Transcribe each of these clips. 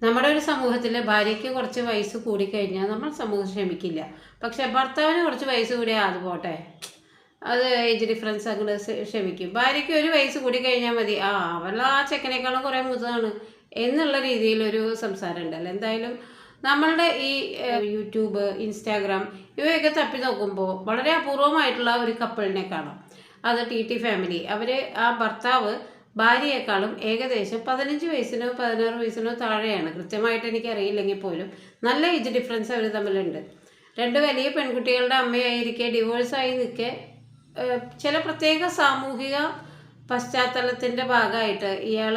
നമ്മുടെ ഒരു സമൂഹത്തിൽ ഭാര്യയ്ക്ക് കുറച്ച് വയസ്സ് കൂടിക്കഴിഞ്ഞാൽ നമ്മൾ സമൂഹം ക്ഷമിക്കില്ല. പക്ഷെ ഭർത്താവിന് കുറച്ച് വയസ്സ് കൂടിയാൽ അത് പോട്ടെ, അത് ഏജ് ഡിഫറൻസ് അങ്ങോട്ട് ക്ഷമിക്കും. ഭാര്യയ്ക്ക് ഒരു വയസ്സ് കൂടി കഴിഞ്ഞാൽ മതി, അവളുടെ ആ ചെക്കനേക്കാളും കുറേ മുതാണ് എന്നുള്ള രീതിയിലൊരു സംസാരം ഉണ്ടല്ലോ. എന്തായാലും നമ്മളുടെ ഈ യൂട്യൂബ്, ഇൻസ്റ്റാഗ്രാം ഇവയൊക്കെ തപ്പി നോക്കുമ്പോൾ വളരെ അപൂർവമായിട്ടുള്ള ഒരു കപ്പിളിനെ കാണാം. അത് ടി ഫാമിലി. ആ ഭർത്താവ് ഭാര്യയെക്കാളും ഏകദേശം 15 വയസ്സിനോ 16 വയസ്സിനോ താഴെയാണ്. കൃത്യമായിട്ട് എനിക്കറിയില്ലെങ്കിൽ പോലും നല്ല ഏജ് ഡിഫറൻസ് അവർ തമ്മിലുണ്ട്. രണ്ട് വലിയ പെൺകുട്ടികളുടെ അമ്മയായിരിക്കെ ഡിവോഴ്സായി നിൽക്കെ ചില പ്രത്യേക സാമൂഹിക പശ്ചാത്തലത്തിൻ്റെ ഭാഗമായിട്ട് ഇയാൾ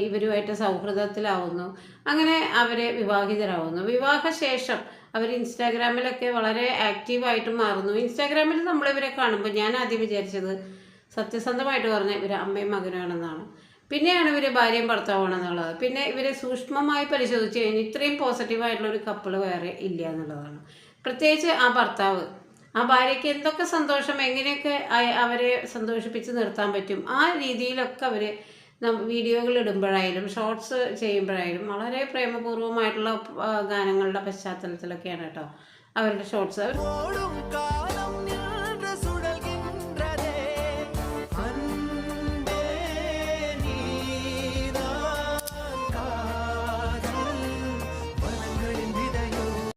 ഇവരുമായിട്ട് സൗഹൃദത്തിലാവുന്നു. അങ്ങനെ അവർ വിവാഹിതരാകുന്നു. വിവാഹശേഷം അവർ ഇൻസ്റ്റാഗ്രാമിലൊക്കെ വളരെ ആക്റ്റീവായിട്ട് മാറുന്നു. ഇൻസ്റ്റാഗ്രാമിൽ നമ്മളിവരെ കാണുമ്പോൾ ഞാൻ ആദ്യം വിചാരിച്ചത്, സത്യസന്ധമായിട്ട് പറഞ്ഞാൽ ഇവർ അമ്മയും മകനുമാണെന്നാണ്. പിന്നെയാണ് ഇവർ ഭാര്യയും ഭർത്താവാണെന്നുള്ളത്. പിന്നെ ഇവരെ സൂക്ഷ്മമായി പരിശോധിച്ച് കഴിഞ്ഞാൽ ഇത്രയും പോസിറ്റീവായിട്ടുള്ളൊരു കപ്പിൾ വേറെ ഇല്ല എന്നുള്ളതാണ്. പ്രത്യേകിച്ച് ആ ഭർത്താവ് ആ ഭാര്യയ്ക്ക് എന്തൊക്കെ സന്തോഷം, എങ്ങനെയൊക്കെ അവരെ സന്തോഷിപ്പിച്ച് നിർത്താൻ പറ്റും, ആ രീതിയിലൊക്കെ അവർ വീഡിയോകൾ ഇടുമ്പോഴായാലും ഷോർട്സ് ചെയ്യുമ്പോഴായാലും വളരെ പ്രേമപൂർവ്വമായിട്ടുള്ള ഗാനങ്ങളുടെ പശ്ചാത്തലത്തിലൊക്കെയാണ് കേട്ടോ അവരുടെ ഷോർട്സ്.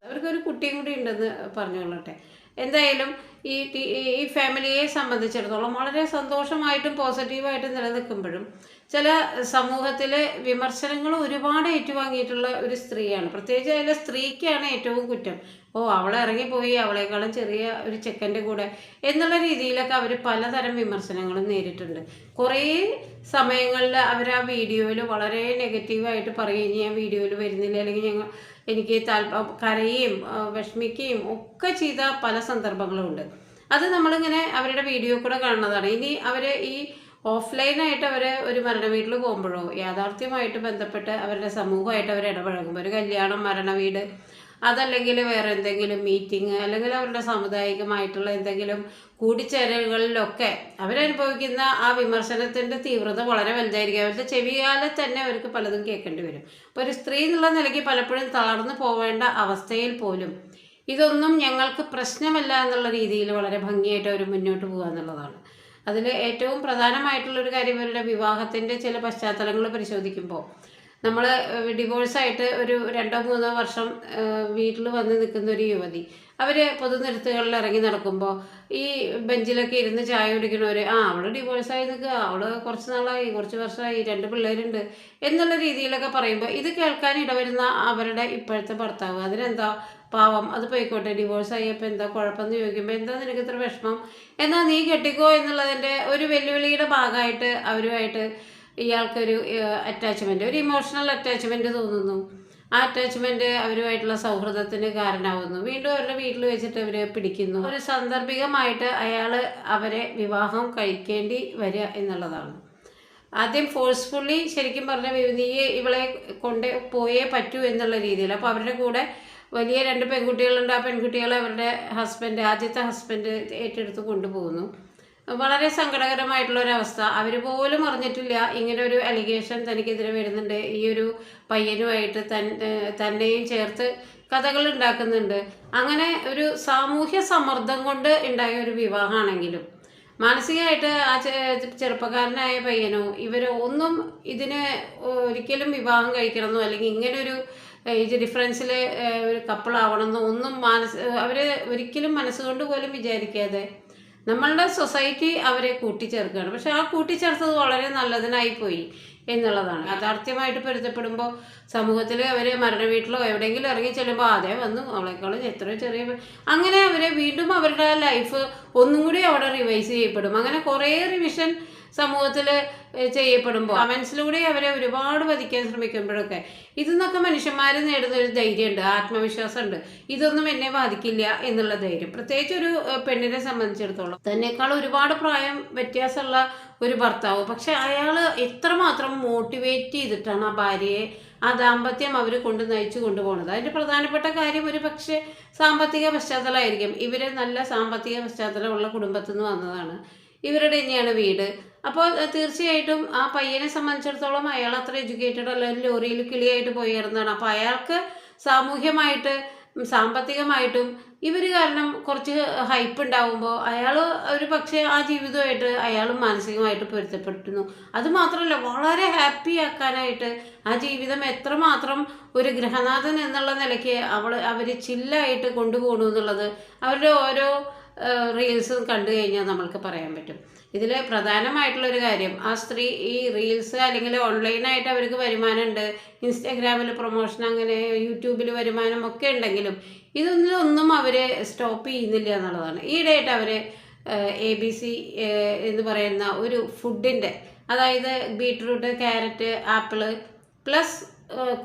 അവർക്കൊരു കുട്ടിയും കൂടി ഉണ്ടെന്ന് പറഞ്ഞുകൊള്ളട്ടെ. എന്തായാലും ഈ ഫാമിലിയെ സംബന്ധിച്ചിടത്തോളം വളരെ സന്തോഷമായിട്ടും പോസിറ്റീവായിട്ടും നിലനിൽക്കുമ്പോഴും ചില സമൂഹത്തിലെ വിമർശനങ്ങൾ ഒരുപാട് ഏറ്റുവാങ്ങിയിട്ടുള്ള ഒരു സ്ത്രീയാണ്. പ്രത്യേകിച്ച് അതിലെ സ്ത്രീക്കാണ് ഏറ്റവും കുറ്റം. അവളെ ഇറങ്ങിപ്പോയി, അവളെക്കാളും ചെറിയ ഒരു ചെക്കൻ്റെ കൂടെ എന്നുള്ള രീതിയിലൊക്കെ അവർ പലതരം വിമർശനങ്ങളും നേരിട്ടുണ്ട്. കുറേ സമയങ്ങളിൽ അവർ ആ വീഡിയോയിൽ വളരെ നെഗറ്റീവായിട്ട് പറയുകയും, ഞാൻ വീഡിയോയിൽ വരുന്നില്ല, അല്ലെങ്കിൽ എനിക്ക് കരയുകയും വിഷമിക്കുകയും ഒക്കെ ചെയ്ത പല സന്ദർഭങ്ങളുമുണ്ട്. അത് നമ്മളിങ്ങനെ അവരുടെ വീഡിയോ കൂടെ കാണുന്നതാണ്. ഇനി അവർ ഈ ഓഫ്ലൈനായിട്ട് അവർ ഒരു മരണ വീട്ടിൽ പോകുമ്പോഴോ യാഥാർത്ഥ്യമായിട്ട് ബന്ധപ്പെട്ട് അവരുടെ സമൂഹമായിട്ട് അവർ ഇടപഴകുമ്പോൾ, ഒരു കല്യാണം, മരണ വീട്, അതല്ലെങ്കിൽ വേറെ എന്തെങ്കിലും മീറ്റിംഗ്, അല്ലെങ്കിൽ അവരുടെ സാമുദായികമായിട്ടുള്ള എന്തെങ്കിലും കൂടിച്ചേരലുകളിലൊക്കെ അവരനുഭവിക്കുന്ന ആ വിമർശനത്തിൻ്റെ തീവ്രത വളരെ വലുതായിരിക്കും. അവരുടെ ചെവിയാലെ തന്നെ അവർക്ക് പലതും കേൾക്കേണ്ടി വരും. അപ്പോൾ ഒരു സ്ത്രീ എന്നുള്ള നിലയ്ക്ക് പലപ്പോഴും തളർന്നു പോവേണ്ട അവസ്ഥയിൽ പോലും ഇതൊന്നും ഞങ്ങൾക്ക് പ്രശ്നമല്ല എന്നുള്ള രീതിയിൽ വളരെ ഭംഗിയായിട്ട് അവർ മുന്നോട്ട് പോകുക എന്നുള്ളതാണ്. അതിൽ ഏറ്റവും പ്രധാനമായിട്ടുള്ളൊരു കാര്യം ഇവരുടെ വിവാഹത്തിൻ്റെ ചില പശ്ചാത്തലങ്ങൾ പരിശോധിക്കുമ്പോൾ, നമ്മൾ ഡിവോഴ്സായിട്ട് ഒരു 2-3 വർഷം വീട്ടിൽ വന്ന് നിൽക്കുന്ന ഒരു യുവതി, അവർ പൊതുനിരത്തുകളിൽ ഇറങ്ങി നടക്കുമ്പോൾ ഈ ബെഞ്ചിലൊക്കെ ഇരുന്ന് ചായ കുടിക്കുന്നവർ, അവൾ ഡിവോഴ്സായി നിൽക്കുക, അവൾ കുറച്ച് നാളായി, കുറച്ച് വർഷമായി, 2 പിള്ളേരുണ്ട് എന്നുള്ള രീതിയിലൊക്കെ പറയുമ്പോൾ ഇത് കേൾക്കാൻ ഇടവരുന്ന അവരുടെ ഇപ്പോഴത്തെ ഭർത്താവ്, അതിനെന്താ പാവം, അത് പോയിക്കോട്ടെ, ഡിവോഴ്സായി, അപ്പോൾ എന്താ കുഴപ്പമെന്ന് ചോദിക്കുമ്പോൾ, എന്താ നിനക്ക് ഇത്ര വിഷമം, എന്നാൽ നീ കെട്ടിക്കോ എന്നുള്ളതിൻ്റെ ഒരു വെല്ലുവിളിയുടെ ഭാഗമായിട്ട് അവരുമായിട്ട് ഇയാൾക്കൊരു അറ്റാച്ച്മെൻറ്റ്, ഒരു ഇമോഷണൽ അറ്റാച്ച്മെൻറ്റ് തോന്നുന്നു. ആ അറ്റാച്ച്മെൻറ്റ് അവരുമായിട്ടുള്ള സൗഹൃദത്തിന് കാരണമാകുന്നു. വീണ്ടും അവരുടെ വീട്ടിൽ വെച്ചിട്ട് അവർ പിടിക്കുന്നു. ഒരു സാന്ദർഭികമായിട്ട് അവരെ വിവാഹം കഴിക്കേണ്ടി വരിക എന്നുള്ളതാണ്. ആദ്യം ഫോഴ്സ്ഫുള്ളി ശരിക്കും പറഞ്ഞാൽ നീ ഇവളെ കൊണ്ട് പോയേ പറ്റൂ എന്നുള്ള രീതിയിൽ. അപ്പോൾ അവരുടെ കൂടെ വലിയ 2 പെൺകുട്ടികളുണ്ട്. ആ പെൺകുട്ടികളെ അവരുടെ ആദ്യത്തെ ഹസ്ബൻഡ് ഏറ്റെടുത്ത് കൊണ്ടുപോകുന്നു. വളരെ സങ്കടകരമായിട്ടുള്ളൊരവസ്ഥ. അവർ പോലും അറിഞ്ഞിട്ടില്ല ഇങ്ങനെ ഒരു അലിഗേഷൻ തനിക്കെതിരെ വരുന്നുണ്ട്. ഈ ഒരു പയ്യനുമായിട്ട് തന്നെയും ചേർത്ത് കഥകൾ ഉണ്ടാക്കുന്നുണ്ട്. അങ്ങനെ ഒരു സാമൂഹ്യ സമ്മർദ്ദം കൊണ്ട് ഉണ്ടായ ഒരു വിവാഹമാണെങ്കിലും മാനസികമായിട്ട് ആ ചെറുപ്പക്കാരനായ പയ്യനോ ഇവരോ ഒന്നും ഇതിന് ഒരിക്കലും വിവാഹം കഴിക്കണമെന്നോ അല്ലെങ്കിൽ ഇങ്ങനൊരു ഏജ് ഡിഫറൻസിൽ ഒരു കപ്പിളാവണമെന്നോ ഒന്നും അവർ ഒരിക്കലും മനസ്സുകൊണ്ട് പോലും വിചാരിക്കാതെ നമ്മളുടെ സൊസൈറ്റി അവരെ കൂട്ടിച്ചേർക്കുകയാണ്. പക്ഷെ ആ കൂട്ടിച്ചേർത്തത് വളരെ നല്ലതിനായിപ്പോയി എന്നുള്ളതാണ്. യാഥാർത്ഥ്യമായിട്ട് പൊരുത്തപ്പെടുമ്പോൾ സമൂഹത്തിൽ അവർ മരണ വീട്ടിലോ എവിടെയെങ്കിലും ഇറങ്ങി ചെല്ലുമ്പോൾ അതേ വന്നു, അവളെക്കാളും എത്രയോ ചെറിയ, അങ്ങനെ അവരെ വീണ്ടും അവരുടെ ലൈഫ് ഒന്നും കൂടി അവിടെ റിവൈസ് ചെയ്യപ്പെടും. അങ്ങനെ കുറേ റിവിഷൻ സമൂഹത്തിൽ ചെയ്യപ്പെടുമ്പോൾ കമൻസിലൂടെ അവരെ ഒരുപാട് വധിക്കാൻ ശ്രമിക്കുമ്പോഴൊക്കെ ഇതിന്നൊക്കെ മനുഷ്യന്മാർ നേടുന്ന ഒരു ധൈര്യമുണ്ട്, ആത്മവിശ്വാസമുണ്ട്. ഇതൊന്നും എന്നെ ബാധിക്കില്ല എന്നുള്ള ധൈര്യം. പ്രത്യേകിച്ച് ഒരു പെണ്ണിനെ സംബന്ധിച്ചിടത്തോളം തന്നെക്കാൾ ഒരുപാട് പ്രായം വ്യത്യാസമുള്ള ഒരു ഭർത്താവ്, പക്ഷെ അയാൾ എത്രമാത്രം മോട്ടിവേറ്റ് ചെയ്തിട്ടാണ് ആ ഭാര്യയെ, ആ ദാമ്പത്യം അവർ നയിച്ചു കൊണ്ടുപോകുന്നത്. അതിൻ്റെ പ്രധാനപ്പെട്ട കാര്യം ഒരു പക്ഷേ സാമ്പത്തിക പശ്ചാത്തലമായിരിക്കും. ഇവർ നല്ല സാമ്പത്തിക പശ്ചാത്തലമുള്ള കുടുംബത്തിൽ നിന്ന് വന്നതാണ്. ഇവരുടെ തന്നെയാണ് വീട്. അപ്പോൾ തീർച്ചയായിട്ടും ആ പയ്യനെ സംബന്ധിച്ചിടത്തോളം അയാൾ അത്ര എഡ്യൂക്കേറ്റഡ് അല്ല, ലോറിയിൽ കിളിയായിട്ട് പോയിരുന്നതാണ്. അപ്പോൾ അയാൾക്ക് സാമൂഹ്യമായിട്ട് സാമ്പത്തികമായിട്ടും ഇവർ കാരണം കുറച്ച് ഹൈപ്പ് ഉണ്ടാകുമ്പോൾ അയാൾ ഒരു പക്ഷേ ആ ജീവിതമായിട്ട് അയാൾ മാനസികമായിട്ട് പൊരുത്തപ്പെടുന്നു. അതുമാത്രമല്ല, വളരെ ഹാപ്പി ആക്കാനായിട്ട് ആ ജീവിതം എത്രമാത്രം ഒരു ഗൃഹനാഥൻ എന്നുള്ള നിലയ്ക്ക് അവർ ചില്ലായിട്ട് കൊണ്ടുപോകണു എന്നുള്ളത് അവരുടെ ഓരോ റീൽസും കണ്ടു കഴിഞ്ഞാൽ നമ്മൾക്ക് പറയാൻ പറ്റും. ഇതിൽ പ്രധാനമായിട്ടുള്ളൊരു കാര്യം, ആ സ്ത്രീ ഈ റീൽസ് അല്ലെങ്കിൽ ഓൺലൈനായിട്ട് അവർക്ക് വരുമാനമുണ്ട്, ഇൻസ്റ്റാഗ്രാമിൽ പ്രൊമോഷൻ, അങ്ങനെ യൂട്യൂബിൽ വരുമാനം ഒക്കെ ഉണ്ടെങ്കിലും ഇതൊന്നും അവർ സ്റ്റോപ്പ് ചെയ്യുന്നില്ല എന്നുള്ളതാണ്. ഈയിടെയായിട്ട് അവർ ABC എന്ന് പറയുന്ന ഒരു ഫുഡിൻ്റെ, അതായത് ബീട്രൂട്ട്, ക്യാരറ്റ്, ആപ്പിള് പ്ലസ്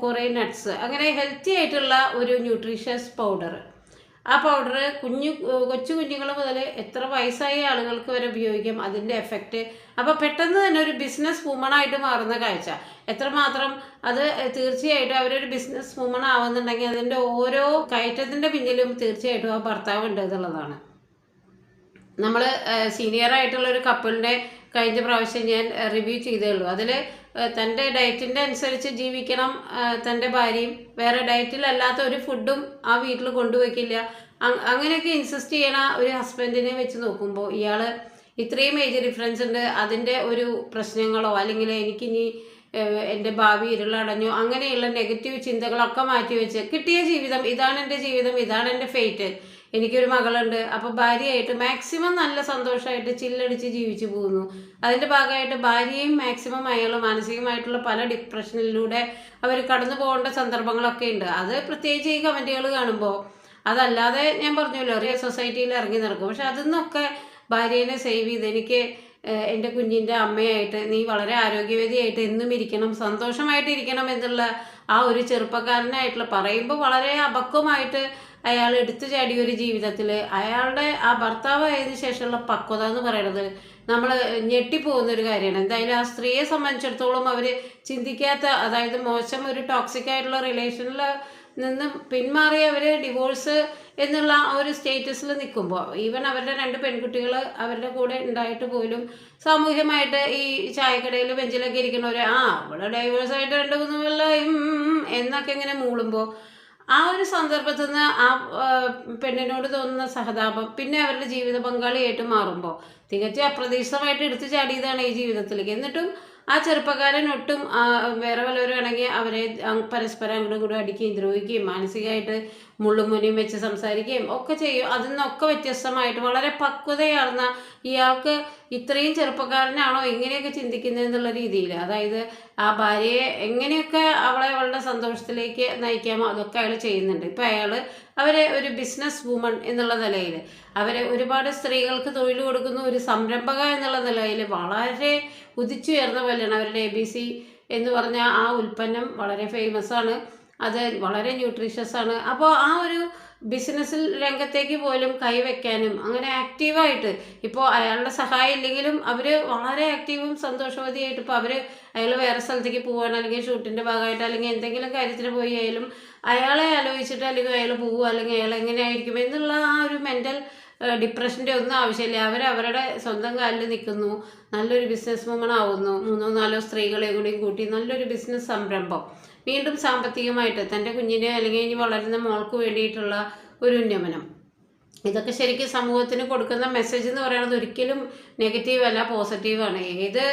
കുറേ നട്ട്സ്, അങ്ങനെ ഹെൽത്തി ആയിട്ടുള്ള ഒരു ന്യൂട്രീഷ്യസ് പൗഡർ, ആ പൗഡർ കൊച്ചു കുഞ്ഞുങ്ങൾ മുതൽ എത്ര വയസ്സായ ആളുകൾക്ക് വരെ ഉപയോഗിക്കാം. അതിൻ്റെ എഫക്റ്റ് അപ്പോൾ പെട്ടെന്ന് തന്നെ ഒരു ബിസിനസ് വുമണായിട്ട് മാറുന്ന കാഴ്ച എത്രമാത്രം, അത് തീർച്ചയായിട്ടും അവരൊരു ബിസിനസ് വുമൺ ആവുന്നുണ്ടെങ്കിൽ അതിൻ്റെ ഓരോ കയറ്റത്തിൻ്റെ പിന്നിലും തീർച്ചയായിട്ടും ആ ഭർത്താവ് ഉണ്ട് എന്നുള്ളതാണ്. നമ്മൾ സീനിയറായിട്ടുള്ള ഒരു കപ്പിളിൻ്റെ കഴിഞ്ഞ പ്രാവശ്യം ഞാൻ റിവ്യൂ ചെയ്തേ ഉള്ളൂ. അതിൽ തൻ്റെ ഡയറ്റിൻ്റെ അനുസരിച്ച് ജീവിക്കണം തൻ്റെ ഭാര്യയും, വേറെ ഡയറ്റിലല്ലാത്ത ഒരു ഫുഡും ആ വീട്ടിൽ കൊണ്ടുവയ്ക്കില്ല, അങ്ങനെയൊക്കെ ഇൻസിസ്റ്റ് ചെയ്യണ ഒരു ഹസ്ബൻഡിനെ വെച്ച് നോക്കുമ്പോൾ ഇയാൾ ഇത്രയും ഏജ് ഡിഫറൻസ് ഉണ്ട്, അതിൻ്റെ ഒരു പ്രശ്നങ്ങളോ അല്ലെങ്കിൽ എനിക്കിനി എൻ്റെ ഭാവി ഇരുളടഞ്ഞു അങ്ങനെയുള്ള നെഗറ്റീവ് ചിന്തകളൊക്കെ മാറ്റി വെച്ച് കിട്ടിയ ജീവിതം, ഇതാണ് എൻ്റെ ജീവിതം, ഇതാണ് എൻ്റെ ഫേറ്റ്, എനിക്കൊരു മകളുണ്ട്, അപ്പോൾ ഭാര്യയായിട്ട് മാക്സിമം നല്ല സന്തോഷമായിട്ട് ചില്ലടിച്ച് ജീവിച്ചു പോകുന്നു. അതിൻ്റെ ഭാഗമായിട്ട് ഭാര്യയും മാക്സിമം അയാൾ മാനസികമായിട്ടുള്ള പല ഡിപ്രഷനിലൂടെ അവർ കടന്നു പോകേണ്ട സന്ദർഭങ്ങളൊക്കെ ഉണ്ട്. അത് പ്രത്യേകിച്ച് ഈ കമൻറ്റുകൾ കാണുമ്പോൾ, അതല്ലാതെ ഞാൻ പറഞ്ഞല്ലോ സൊസൈറ്റിയിൽ ഇറങ്ങി നടക്കും. പക്ഷെ അതിന്നൊക്കെ ഭാര്യേനെ സേവ് ചെയ്ത് എനിക്ക് എൻ്റെ കുഞ്ഞിൻ്റെ അമ്മയായിട്ട് നീ വളരെ ആരോഗ്യവതിയായിട്ട് എന്നും ഇരിക്കണം, സന്തോഷമായിട്ടിരിക്കണം എന്നുള്ള ആ ഒരു ചെറുപ്പക്കാരനായിട്ടുള്ള പറയുമ്പോൾ വളരെ അപക്വമായിട്ട് അയാൾ എടുത്തു ചാടിയ ഒരു ജീവിതത്തിൽ അയാളുടെ ആ ഭർത്താവായതിനു ശേഷമുള്ള പക്വത എന്ന് പറയുന്നത് നമ്മൾ ഞെട്ടിപ്പോകുന്നൊരു കാര്യമാണ്. എന്തായാലും ആ സ്ത്രീയെ സംബന്ധിച്ചിടത്തോളം അവർ ചിന്തിക്കാത്ത, അതായത് മോശം ഒരു ടോക്സിക് ആയിട്ടുള്ള റിലേഷനിൽ നിന്ന് പിന്മാറി അവർ ഡിവോഴ്സ് എന്നുള്ള ആ ഒരു സ്റ്റേറ്റസിൽ നിൽക്കുമ്പോൾ, ഈവൻ അവരുടെ 2 പെൺകുട്ടികൾ അവരുടെ കൂടെ ഉണ്ടായിട്ട് പോലും സാമൂഹ്യമായിട്ട് ഈ ചായക്കടയിൽ ബെഞ്ചിലൊക്കെ ഇരിക്കുന്നവർ അവളെ ഡൈവേഴ്സായിട്ട് 2-3 കൊല്ലം എന്നൊക്കെ ഇങ്ങനെ മൂളുമ്പോൾ ആ ഒരു സന്ദർഭത്തിൽ നിന്ന് ആ പെണ്ണിനോട് തോന്നുന്ന സഹതാപം പിന്നെ അവരുടെ ജീവിത പങ്കാളിയായിട്ട് മാറുമ്പോൾ തികച്ചും അപ്രതീക്ഷിതമായിട്ട് എടുത്തു ചാടിയതാണ് ഈ ജീവിതത്തിലേക്ക്. എന്നിട്ടും ആ ചെറുപ്പക്കാരൻ ഒട്ടും വേറെ വല്ലവരുമാണെങ്കിൽ അവരെ പരസ്പരം അങ്ങോട്ടും കൂടെ അടിക്കുകയും ദ്രോഹിക്കുകയും മാനസികമായിട്ട് മുള്ളുമുനിയും വെച്ച് സംസാരിക്കുകയും ഒക്കെ ചെയ്യും. അതിൽ നിന്നൊക്കെ വ്യത്യസ്തമായിട്ട് വളരെ പക്വതയാർന്ന ഇയാൾക്ക് ഇത്രയും ചെറുപ്പക്കാരനാണോ ഇങ്ങനെയൊക്കെ ചിന്തിക്കുന്നത് എന്നുള്ള രീതിയിൽ, അതായത് ആ ഭാര്യയെ എങ്ങനെയൊക്കെ അവളുടെ സന്തോഷത്തിലേക്ക് നയിക്കാമോ അതൊക്കെ അയാൾ ചെയ്യുന്നുണ്ട്. ഇപ്പം അവരെ ഒരു ബിസിനസ് വുമൺ എന്നുള്ള നിലയിൽ, അവരെ ഒരുപാട് സ്ത്രീകൾക്ക് തൊഴിൽ കൊടുക്കുന്ന ഒരു സംരംഭക എന്നുള്ള നിലയിൽ വളരെ ഉദിച്ചുയർന്ന പോലെയാണ്. അവരുടെ ABC എന്ന് പറഞ്ഞ ആ ഉൽപ്പന്നം വളരെ ഫേമസ് ആണ്, അത് വളരെ ന്യൂട്രീഷ്യസ് ആണ്. അപ്പോൾ ആ ഒരു ബിസിനസ്സിൽ രംഗത്തേക്ക് പോലും കൈവയ്ക്കാനും അങ്ങനെ ആക്റ്റീവായിട്ട്, ഇപ്പോൾ അയാളുടെ സഹായം ഇല്ലെങ്കിലും അവർ വളരെ ആക്റ്റീവും സന്തോഷവതിയായിട്ട്, ഇപ്പോൾ അയാൾ വേറെ സ്ഥലത്തേക്ക് പോകാൻ അല്ലെങ്കിൽ ഷൂട്ടിൻ്റെ ഭാഗമായിട്ട് അല്ലെങ്കിൽ എന്തെങ്കിലും കാര്യത്തിന് പോയി ആയാലും അയാളെ ആലോചിച്ചിട്ട് അല്ലെങ്കിൽ അയാൾ പോവുക അല്ലെങ്കിൽ അയാൾ എങ്ങനെയായിരിക്കും എന്നുള്ള ആ ഒരു മെൻ്റൽ ഡിപ്രഷൻ്റെ ഒന്നും ആവശ്യമില്ല. അവരുടെ സ്വന്തം കാലിൽ നിൽക്കുന്നു, നല്ലൊരു ബിസിനസ് വുമൺ ആവുന്നു, 3-4 സ്ത്രീകളെയും കൂടിയും കൂട്ടി നല്ലൊരു ബിസിനസ് സംരംഭം, വീണ്ടും സാമ്പത്തികമായിട്ട് തൻ്റെ കുഞ്ഞിനെ അല്ലെങ്കിൽ ഇനി വളരുന്ന മോൾക്ക് വേണ്ടിയിട്ടുള്ള ഒരു ഉന്നമനം. ഇതൊക്കെ ശരിക്കും സമൂഹത്തിന് കൊടുക്കുന്ന മെസ്സേജ് എന്ന് പറയുന്നത് ഒരിക്കലും നെഗറ്റീവ് അല്ല, പോസിറ്റീവാണ്. ഏത്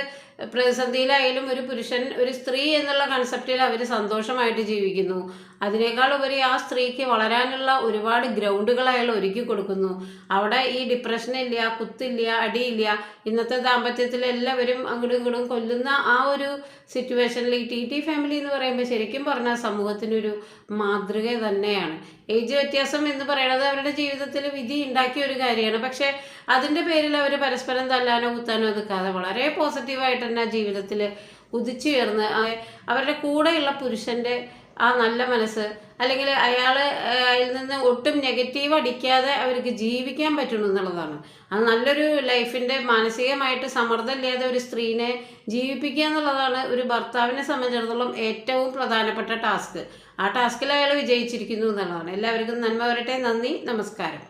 പ്രതിസന്ധിയിലായാലും ഒരു പുരുഷൻ ഒരു സ്ത്രീ എന്നുള്ള കൺസെപ്റ്റിൽ അവർ സന്തോഷമായിട്ട് ജീവിക്കുന്നു. അതിനേക്കാൾ ഉപരി ആ സ്ത്രീക്ക് വളരാനുള്ള ഒരുപാട് ഗ്രൗണ്ടുകൾ അയാൾ ഒരുക്കി കൊടുക്കുന്നു. അവിടെ ഈ ഡിപ്രഷനില്ല, കുത്തില്ല, അടിയില്ല. ഇന്നത്തെ ദാമ്പത്യത്തിൽ എല്ലാവരും അങ്ങോട്ടും ഇങ്ങോട്ടും കൊല്ലുന്ന ആ ഒരു സിറ്റുവേഷനിൽ ഈ TT ഫാമിലി എന്ന് പറയുമ്പോൾ ശരിക്കും പറഞ്ഞാൽ സമൂഹത്തിനൊരു മാതൃക തന്നെയാണ്. ഏജ് വ്യത്യാസം എന്ന് പറയുന്നത് അവരുടെ ജീവിതത്തിൽ വിധി ഉണ്ടാക്കിയ ഒരു കാര്യമാണ്. പക്ഷേ അതിൻ്റെ പേരിൽ അവർ പരസ്പരം തല്ലാനോ കുത്താനോ നിൽക്കാതെ വളരെ പോസിറ്റീവായിട്ട് തന്നെ ജീവിതത്തിൽ ഉദിച്ചുയർന്ന് അവരുടെ കൂടെയുള്ള പുരുഷൻ്റെ ആ നല്ല മനസ്സ് അല്ലെങ്കിൽ അതിൽ നിന്ന് ഒട്ടും നെഗറ്റീവ് അടിക്കാതെ അവർക്ക് ജീവിക്കാൻ പറ്റുന്നു എന്നുള്ളതാണ്. അത് നല്ലൊരു ലൈഫിൻ്റെ മാനസികമായിട്ട് സമ്മർദ്ദമില്ലാതെ ഒരു സ്ത്രീനെ ജീവിപ്പിക്കുക എന്നുള്ളതാണ് ഒരു ഭർത്താവിനെ സംബന്ധിച്ചിടത്തോളം ഏറ്റവും പ്രധാനപ്പെട്ട ടാസ്ക്. ആ ടാസ്കിൽ അയാൾ വിജയിച്ചിരിക്കുന്നു എന്നുള്ളതാണ്. എല്ലാവർക്കും നന്മ വരട്ടെ. നന്ദി, നമസ്കാരം.